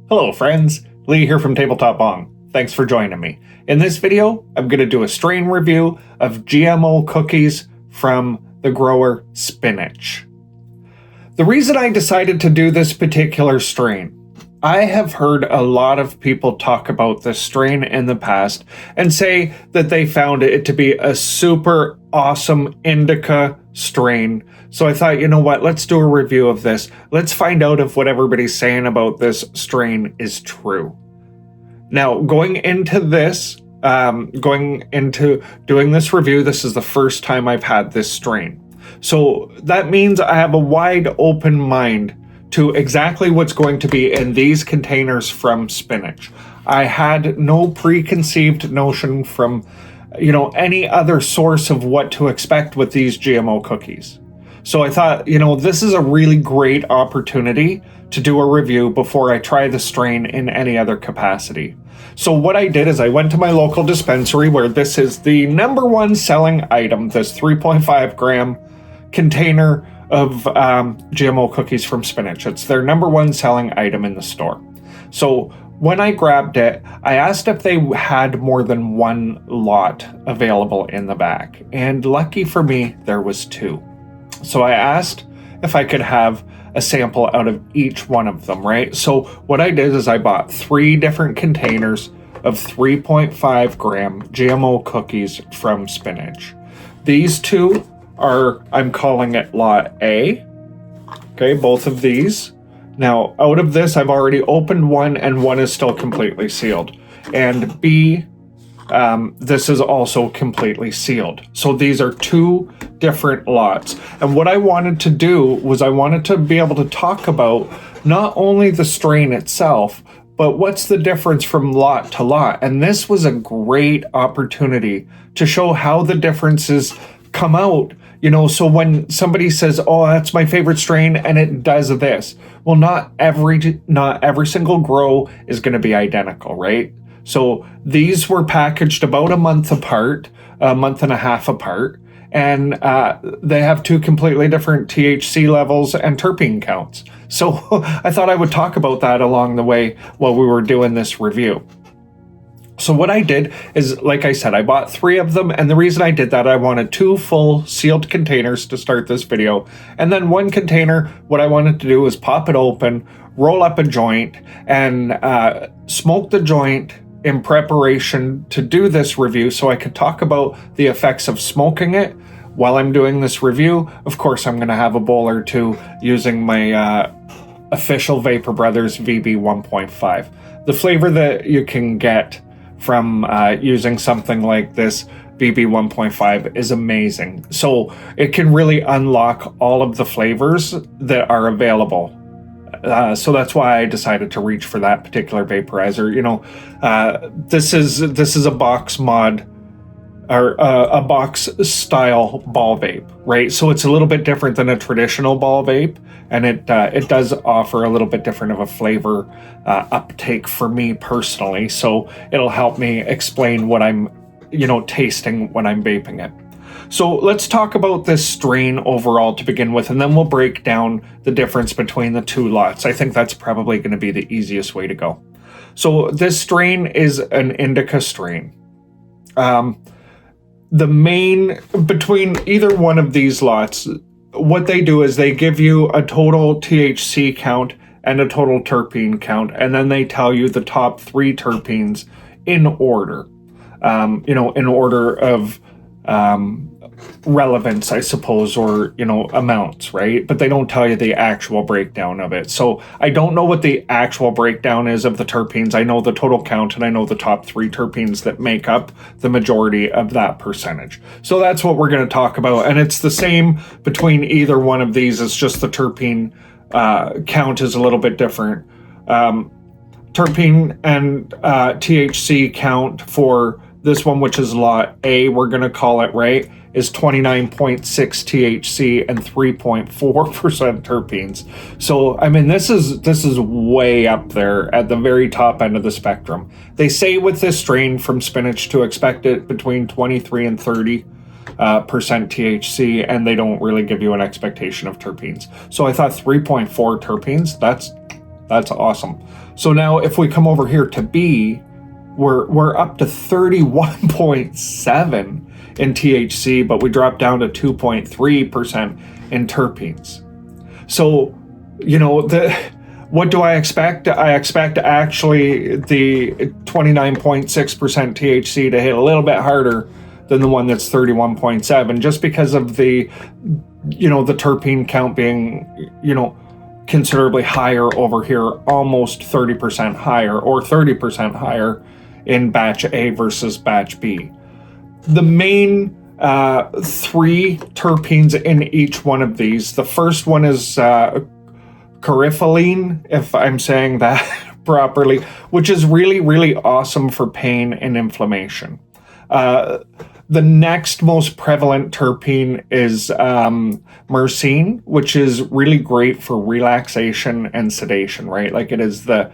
Hello friends, Lee here from TableTop Bong. Thanks for joining me. In this video, I'm going to do a strain review of GMO cookies from the grower Spinach. The reason I decided to do this particular strain, I have heard a lot of people talk about this strain in the past and say that they found it to be a super awesome indica strain. So I thought, you know what, let's do a review of this. Let's find out if what everybody's saying about this strain is true. Now, going into doing this review, this is the first time I've had this strain. So that means I have a wide open mind to exactly what's going to be in these containers from Spinach. I had no preconceived notion from, any other source of what to expect with these GMO cookies. So I thought, this is a really great opportunity to do a review before I try the strain in any other capacity. So what I did is I went to my local dispensary where this is the number one selling item, this 3.5 gram container of GMO cookies from Spinach. It's their number one selling item in the store. So when I grabbed it, I asked if they had more than one lot available in the back. And lucky for me, there was two. So I asked if I could have a sample out of each one of them, right? So what I did is I bought 3 different containers of 3.5 gram GMO cookies from Spinach. These two are, I'm calling it lot A. Okay, both of these. Now, out of this, I've already opened one and one is still completely sealed. And B, this is also completely sealed. So these are 2 different lots. And what I wanted to do was I wanted to be able to talk about not only the strain itself, but what's the difference from lot to lot. And this was a great opportunity to show how the differences come out. So when somebody says, oh, that's my favorite strain and it does this. Well, not every single grow is going to be identical, right? So these were packaged about a month apart, a month and a half apart, and they have 2 completely different THC levels and terpene counts. So I thought I would talk about that along the way while we were doing this review. So what I did is, like I said, I bought 3 of them, and the reason I did that, I wanted 2 full sealed containers to start this video, and then 1 container, what I wanted to do was pop it open, roll up a joint, and smoke the joint in preparation to do this review so I could talk about the effects of smoking it while I'm doing this review. Of course, I'm going to have a bowl or 2 using my official Vapor Brothers VB 1.5. The flavor that you can get from using something like this VB 1.5 is amazing. So it can really unlock all of the flavors that are available. So that's why I decided to reach for that particular vaporizer. This is a box mod or a box style ball vape, right? So it's a little bit different than a traditional ball vape, and it does offer a little bit different of a flavor uptake for me personally. So it'll help me explain what I'm, tasting when I'm vaping it. So let's talk about this strain overall to begin with, and then we'll break down the difference between the 2 lots. I think that's probably going to be the easiest way to go. So this strain is an indica strain. The main, between either one of these lots, what they do is they give you a total THC count and a total terpene count, and then they tell you the top 3 terpenes in order, in order of relevance, I suppose, or, amounts, right? But they don't tell you the actual breakdown of it. So I don't know what the actual breakdown is of the terpenes. I know the total count and I know the top 3 terpenes that make up the majority of that percentage. So that's what we're going to talk about. And it's the same between either one of these. It's just the terpene count is a little bit different. Terpene and THC count for this one, which is lot A, we're going to call it, right, is 29.6 THC and 3.4% terpenes. So, I mean, this is way up there at the very top end of the spectrum. They say with this strain from Spinach to expect it between 23 and 30% THC, and they don't really give you an expectation of terpenes. So I thought 3.4 terpenes, That's awesome. So now if we come over here to B, we're up to 31.7 in THC, but we drop down to 2.3% in terpenes. So, you know, what do I expect? I expect actually the 29.6% THC to hit a little bit harder than the one that's 31.7, just because of the, you know, the terpene count being, you know, considerably higher over here, almost 30% higher or 30% higher in batch A versus batch B. The main 3 terpenes in each one of these. The first one is coryphaline, if I'm saying that properly, which is really, really awesome for pain and inflammation. The next most prevalent terpene is myrcene, which is really great for relaxation and sedation, right? Like it's the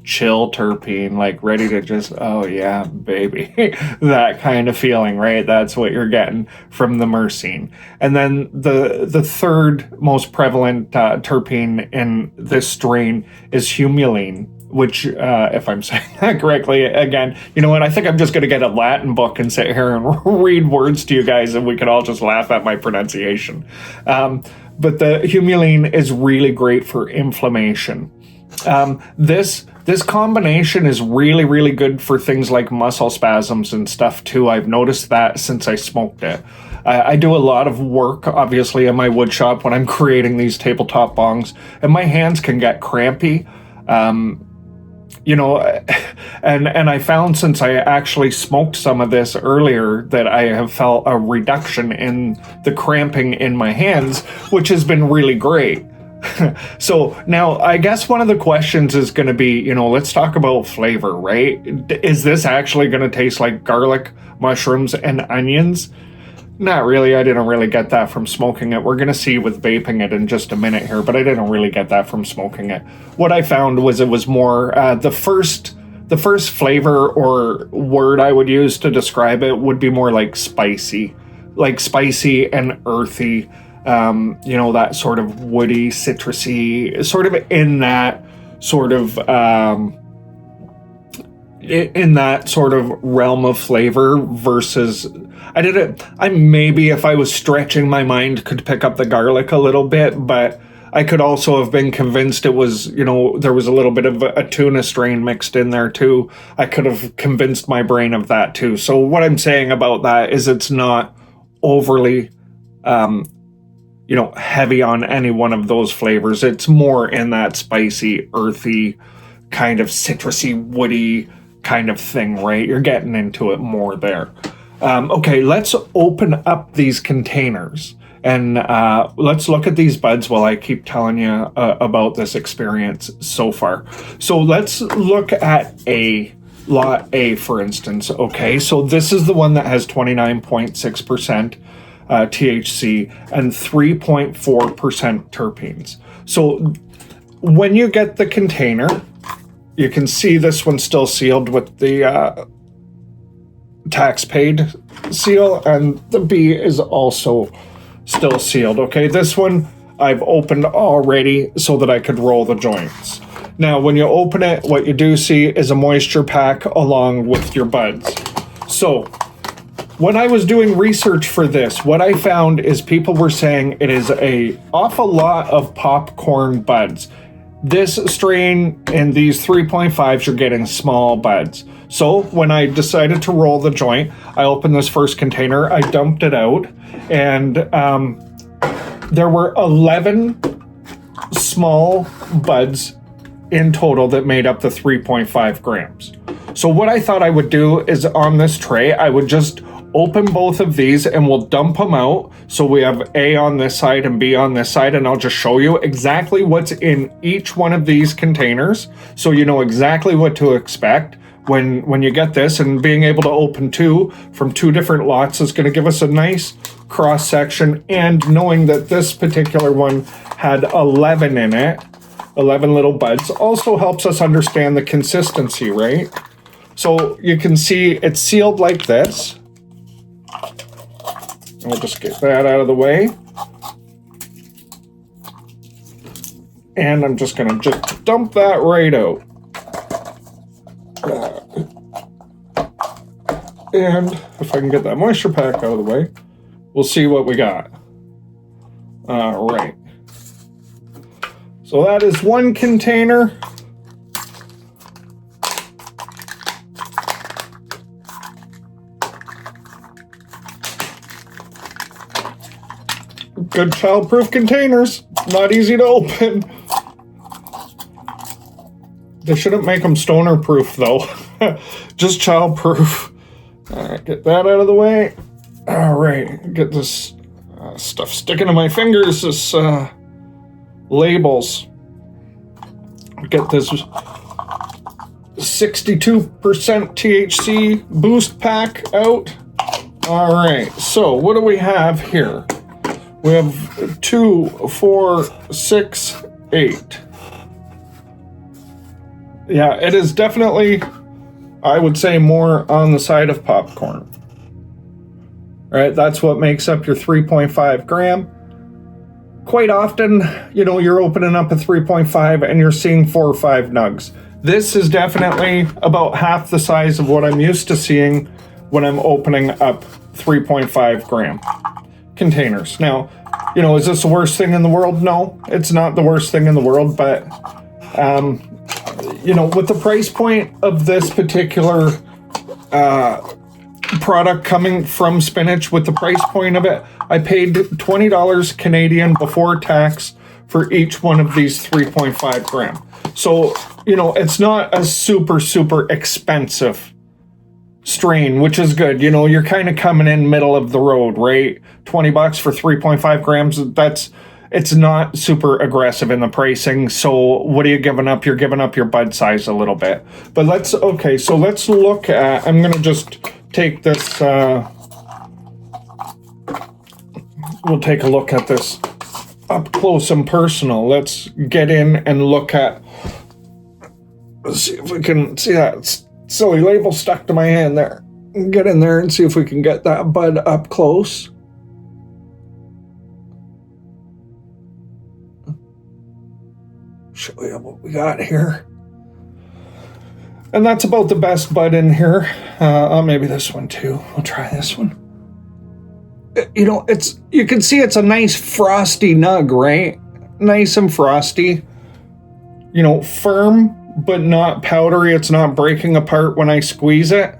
chill terpene, like ready to just, oh yeah, baby, that kind of feeling, right? That's what you're getting from the myrcene. And then the third most prevalent terpene in this strain is humulene, which, if I'm saying that correctly, again, you know what, I think I'm just going to get a Latin book and sit here and read words to you guys, and we can all just laugh at my pronunciation. But the humulene is really great for inflammation. This combination is really, really good for things like muscle spasms and stuff too. I've noticed that since I smoked it. I do a lot of work, obviously, in my wood shop when I'm creating these tabletop bongs, and my hands can get crampy. You know, and I found since I actually smoked some of this earlier that I have felt a reduction in the cramping in my hands, which has been really great. So now I guess one of the questions is going to be, you know, let's talk about flavor, right? Is this actually going to taste like garlic, mushrooms, and onions? Not really. I didn't really get that from smoking it. We're going to see with vaping it in just a minute here, but I didn't really get that from smoking it. What I found was it was more the first flavor or word I would use to describe it would be more like spicy and earthy. You know, that sort of woody, citrusy, sort of in that sort of realm of flavor versus I maybe, if I was stretching my mind, could pick up the garlic a little bit, but I could also have been convinced it was, you know, there was a little bit of a tuna strain mixed in there too. I could have convinced my brain of that too. So what I'm saying about that is it's not overly, you know, heavy on any one of those flavors. It's more in that spicy, earthy, kind of citrusy, woody kind of thing, right? You're getting into it more there. Okay, let's open up these containers and let's look at these buds while I keep telling you about this experience so far. So let's look at lot A, for instance. Okay, so this is the one that has 29.6% THC and 3.4% terpenes. So when you get the container, you can see this one's still sealed with the tax paid seal, and the B is also still sealed. Okay, this one I've opened already so that I could roll the joints. Now, when you open it, what you do see is a moisture pack along with your buds. So when I was doing research for this, what I found is people were saying it is an awful lot of popcorn buds. This strain and these 3.5s, you're getting small buds. So when I decided to roll the joint, I opened this first container, I dumped it out, and there were 11 small buds in total that made up the 3.5 grams. So what I thought I would do is on this tray, I would just open both of these and we'll dump them out. So we have A on this side and B on this side, and I'll just show you exactly what's in each one of these containers so you know exactly what to expect when you get this. And being able to open two from two different lots is going to give us a nice cross section, and knowing that this particular one had 11 in it, 11 little buds, also helps us understand the consistency, right? So you can see it's sealed like this. We'll just get that out of the way. And I'm just gonna just dump that right out. And if I can get that moisture pack out of the way, we'll see what we got. All right. So that is one container. Good child-proof containers. Not easy to open. They shouldn't make them stoner-proof, though. Just child-proof. All right, get that out of the way. All right, get this stuff sticking to my fingers. This labels. Get this 62% THC boost pack out. All right, so what do we have here? We have 2, 4, 6, 8. Yeah, it is definitely, I would say, more on the side of popcorn. Right, that's what makes up your 3.5 gram. Quite often, you know, you're opening up a 3.5 and you're seeing 4 or 5 nugs. This is definitely about half the size of what I'm used to seeing when I'm opening up 3.5 gram containers. Now, you know, is this the worst thing in the world? No, it's not the worst thing in the world, but you know, with the price point of this particular product coming from Spinach, with the price point of it, I paid $20 Canadian before tax for each one of these 3.5 gram. So, you know, it's not a super expensive strain, which is good. You know, you're kind of coming in middle of the road, right? $20 for 3.5 grams. It's not super aggressive in the pricing. So what are you giving up? You're giving up your bud size a little bit. But let's look at, I'm going to just take this, we'll take a look at this up close and personal. Let's get in and look at, let's see if we can see that silly label stuck to my hand there. Get in there and see if we can get that bud up close. Show you what we got here. And that's about the best bud in here. Maybe this one too. We'll try this one. You know, you can see it's a nice frosty nug, right? Nice and frosty. You know, firm, but not powdery. It's not breaking apart when I squeeze it.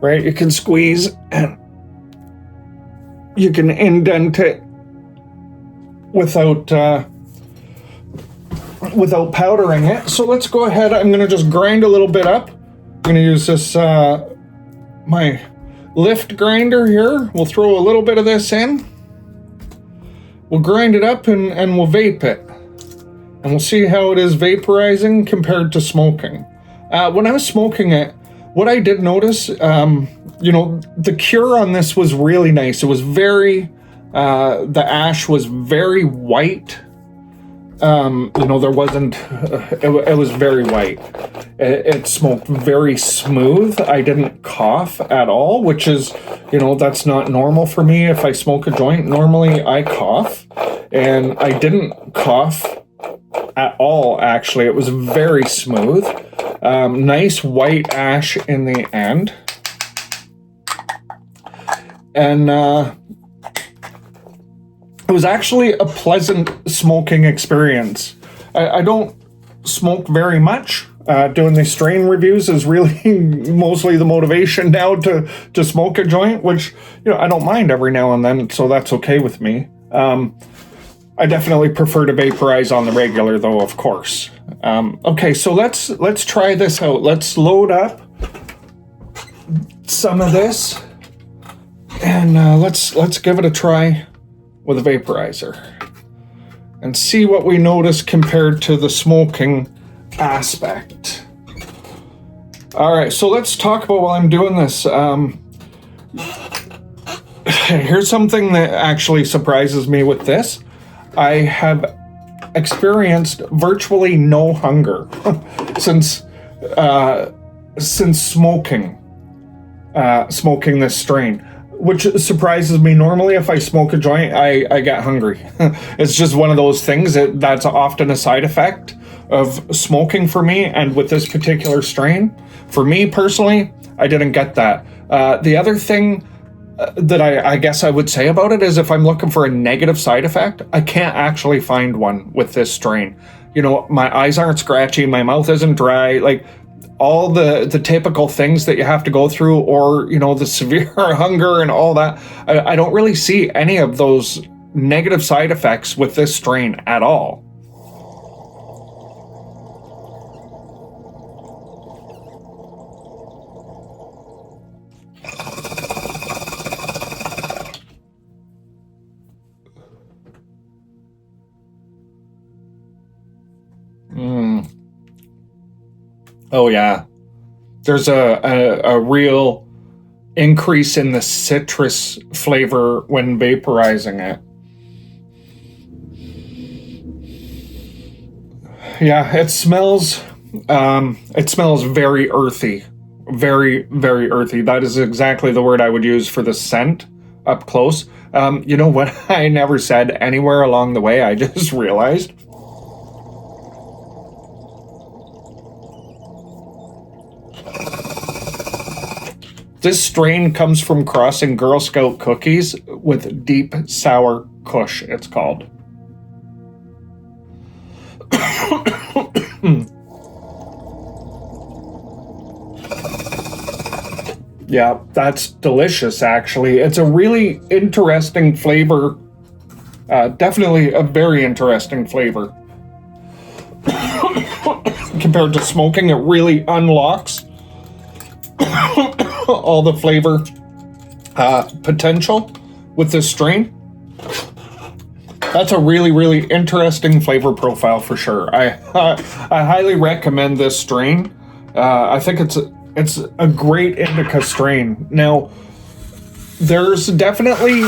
Right? You can squeeze and you can indent it without powdering it. So let's go ahead. I'm going to just grind a little bit up. I'm going to use this, my lift grinder here. We'll throw a little bit of this in. We'll grind it up and we'll vape it. And we'll see how it is vaporizing compared to smoking. When I was smoking it, what I did notice, you know, the cure on this was really nice. It was very, the ash was very white. You know, there wasn't, it was very white. It smoked very smooth. I didn't cough at all, which is, you know, that's not normal for me. If I smoke a joint, normally I cough, and I didn't cough at all, actually. It was very smooth. Nice white ash in the end. And, it was actually a pleasant smoking experience. I don't smoke very much. Doing these strain reviews is really mostly the motivation now to smoke a joint, which, you know, I don't mind every now and then, so that's okay with me. I definitely prefer to vaporize on the regular, though, of course. Okay, so let's try this out. Let's load up some of this, and let's give it a try with a vaporizer and see what we notice compared to the smoking aspect. All right, so let's talk about while I'm doing this. Here's something that actually surprises me with this. I have experienced virtually no hunger since smoking this strain. which surprises me. Normally, if I smoke a joint, I get hungry. It's just one of those things that's often a side effect of smoking for me. And with this particular strain, for me personally, I didn't get that. The other thing that I guess I would say about it is if I'm looking for a negative side effect, I can't actually find one with this strain. You know, my eyes aren't scratchy, my mouth isn't dry, like all the typical things that you have to go through, or, you know, the severe hunger and all that. I don't really see any of those negative side effects with this strain at all. Oh yeah, there's a real increase in the citrus flavor when vaporizing it. Yeah, it smells very earthy, very, very earthy. That is exactly the word I would use for the scent up close. You know what I never said anywhere along the way? I just realized. This strain comes from crossing Girl Scout cookies with deep sour kush, it's called. Yeah, that's delicious, actually. It's a really interesting flavor. Definitely a very interesting flavor. Compared to smoking, it really unlocks all the flavor potential with this strain. That's a really, really interesting flavor profile for sure. I highly recommend this strain. I think it's a great indica strain. Now, there's definitely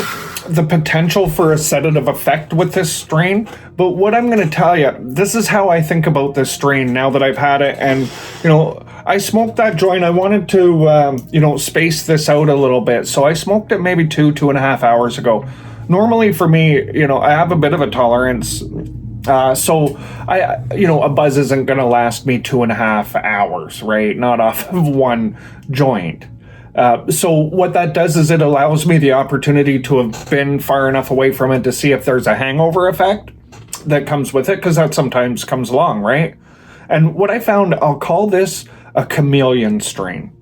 the potential for a sedative effect with this strain, but what I'm going to tell you, this is how I think about this strain now that I've had it. And, you know, I smoked that joint. I wanted to, space this out a little bit. So I smoked it maybe 2.5 hours ago. Normally for me, I have a bit of a tolerance. So a buzz isn't going to last me 2.5 hours, right? Not off of one joint. So what that does is it allows me the opportunity to have been far enough away from it to see if there's a hangover effect that comes with it, because that sometimes comes along, right? And what I found, I'll call this a chameleon strain.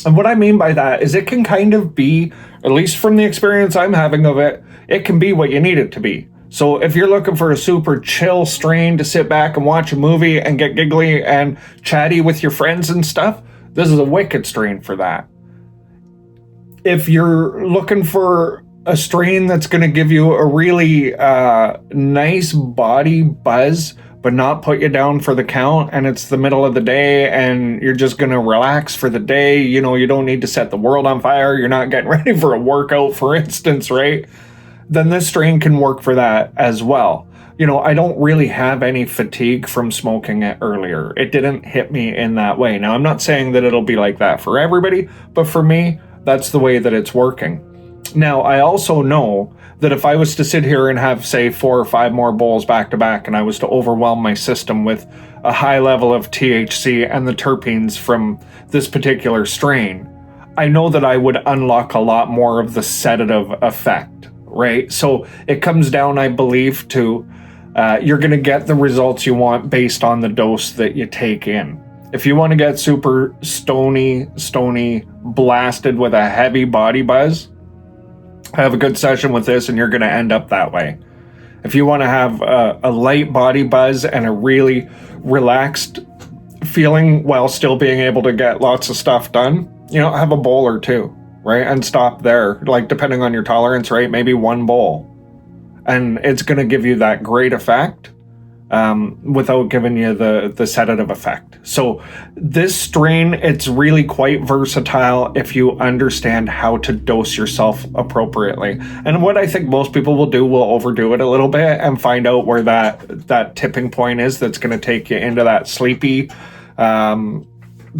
And what I mean by that is it can kind of be, at least from the experience I'm having of it, it can be what you need it to be. So if you're looking for a super chill strain to sit back and watch a movie and get giggly and chatty with your friends and stuff, this is a wicked strain for that. If you're looking for a strain that's going to give you a really nice body buzz, but not put you down for the count, and it's the middle of the day and you're just going to relax for the day, you don't need to set the world on fire, you're not getting ready for a workout, for instance, right? Then this strain can work for that as well. I don't really have any fatigue from smoking it earlier. It didn't hit me in that way. Now, I'm not saying that it'll be like that for everybody, but for me, that's the way that it's working. Now, I also know that if I was to sit here and have, say, 4 or 5 more bowls back to back, and I was to overwhelm my system with a high level of THC and the terpenes from this particular strain, I know that I would unlock a lot more of the sedative effect, right? So it comes down, I believe, to you're going to get the results you want based on the dose that you take in. If you want to get super stony, blasted with a heavy body buzz, have a good session with this and you're going to end up that way. If you want to have a light body buzz and a really relaxed feeling while still being able to get lots of stuff done, have a bowl or two, right? And stop there, like depending on your tolerance, right? Maybe 1 bowl. And it's going to give you that great effect without giving you the sedative effect. So this strain, it's really quite versatile if you understand how to dose yourself appropriately. And what I think most people will do will overdo it a little bit and find out where that tipping point is that's going to take you into that sleepy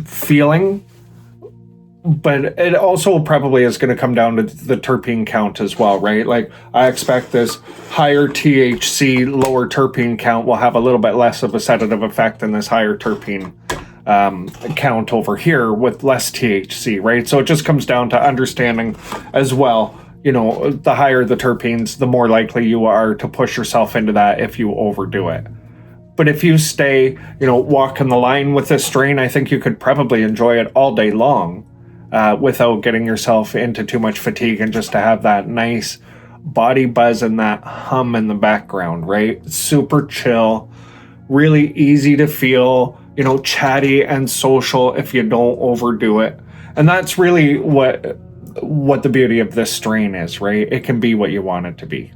feeling. But it also probably is going to come down to the terpene count as well, right? Like, I expect this higher THC, lower terpene count will have a little bit less of a sedative effect than this higher terpene count over here with less THC, right? So it just comes down to understanding as well, you know, the higher the terpenes, the more likely you are to push yourself into that if you overdo it. But if you stay, you know, walking the line with this strain, I think you could probably enjoy it all day long without getting yourself into too much fatigue, and just to have that nice body buzz and that hum in the background, right? Super chill, really easy to feel, you know, chatty and social if you don't overdo it. And that's really what the beauty of this strain is, right? It can be what you want it to be.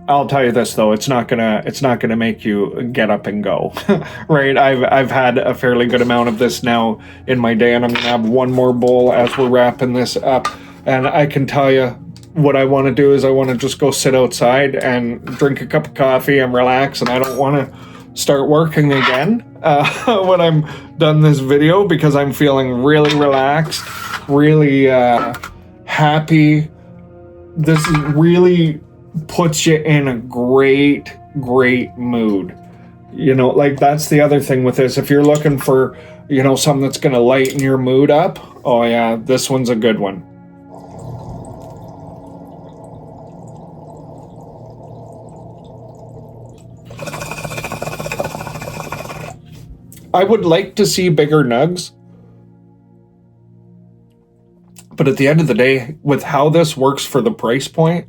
I'll tell you this though, it's not gonna make you get up and go, right? I've had a fairly good amount of this now in my day, and I'm gonna have one more bowl as we're wrapping this up. And I can tell you, what I want to do is I want to just go sit outside and drink a cup of coffee and relax, and I don't want to start working again when I'm done this video, because I'm feeling really relaxed, really happy. This really puts you in a great mood. You know, like, that's the other thing with this. If you're looking for, you know, something that's going to lighten your mood up, oh yeah, this one's a good one. I would like to see bigger nugs, but at the end of the day, with how this works for the price point,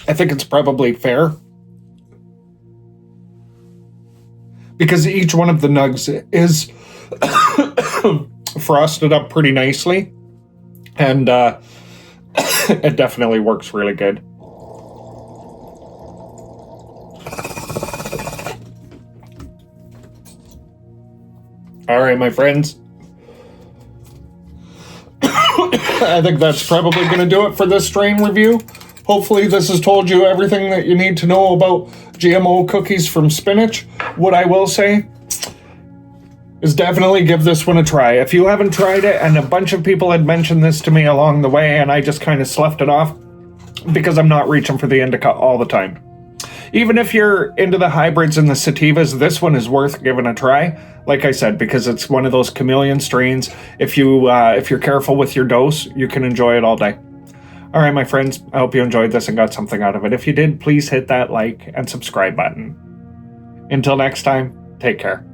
I think it's probably fair, because each one of the nugs is frosted up pretty nicely, and it definitely works really good. All right, my friends. I think that's probably going to do it for this strain review. Hopefully this has told you everything that you need to know about GMO cookies from Spinach. What I will say is definitely give this one a try. If you haven't tried it, and a bunch of people had mentioned this to me along the way, and I just kind of sloughed it off because I'm not reaching for the indica all the time. Even if you're into the hybrids and the sativas, this one is worth giving a try. Like I said, because it's one of those chameleon strains. If you're careful with your dose, you can enjoy it all day. All right, my friends, I hope you enjoyed this and got something out of it. If you did, please hit that like and subscribe button. Until next time, take care.